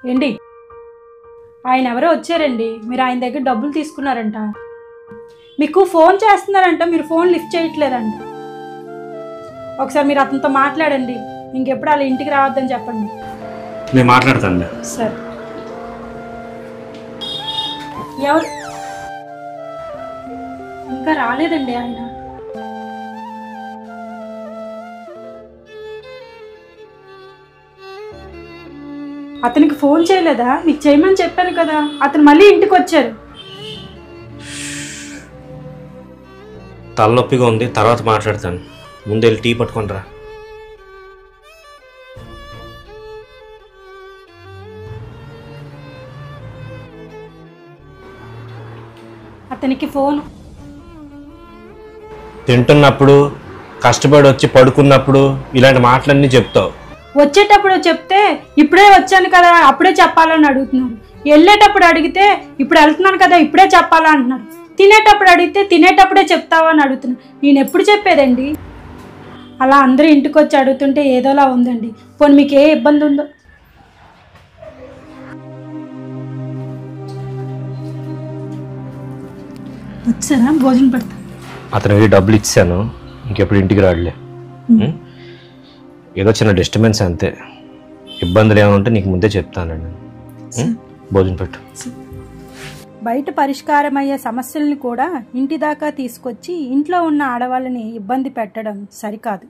ఏంటి ఆయన ఎవరో వచ్చారండి, మీరు ఆయన దగ్గర డబ్బులు తీసుకున్నారంట, మీకు ఫోన్ చేస్తున్నారంట, మీరు ఫోన్ లిఫ్ట్ చేయట్లేదంట. ఒకసారి మీరు అతనితో మాట్లాడండి, ఇంకెప్పుడు అలా ఇంటికి రావద్దని చెప్పండి. నేను మాట్లాడతాను. సరే. ఎవరు ఇంకా రాలేదండి ఆయన. అతనికి ఫోన్ చేయలేదా? మీకు చేయమని చెప్పాను కదా. అతను మళ్ళీ ఇంటికి వచ్చారు. తలనొప్పిగా ఉంది, తర్వాత మాట్లాడతాను. ముందు వెళ్ళి టీ పట్టుకొని రా. అతనికి ఫోన్ తింటున్నప్పుడు, కష్టపడి వచ్చి పడుకున్నప్పుడు ఇలాంటి మాటలన్నీ చెప్తావు. వచ్చేటప్పుడు చెప్తే ఇప్పుడే వచ్చాను కదా అప్పుడే చెప్పాలని అడుగుతున్నారు. వెళ్ళేటప్పుడు అడిగితే ఇప్పుడు వెళ్తున్నాను కదా ఇప్పుడే చెప్పాలా అంటున్నారు. తినేటప్పుడు అడిగితే తినేటప్పుడే చెప్తావా అని అడుగుతున్నారు. నేను ఎప్పుడు చెప్పేదండి? అలా అందరూ ఇంటికి వచ్చి అడుగుతుంటే ఏదోలా ఉందండి. పోనీ మీకు ఏ ఇబ్బంది ఉందో? వచ్చారా? భోజనం పెడతా. అతనికి డబ్బులు ఇచ్చాను, ఇంకెప్పుడు ఇంటికి రాడలే. ఏదో చిన్న డిస్టర్బెన్స్ అంతే. ఇబ్బందులు ఏమైనా ఉంటే నీకు ముందే చెప్తానండి. భోజనం పెట్టు. బయట పరిష్కారమయ్యే సమస్యల్ని కూడా ఇంటి దాకా తీసుకొచ్చి ఇంట్లో ఉన్న ఆడవాళ్ళని ఇబ్బంది పెట్టడం సరికాదు.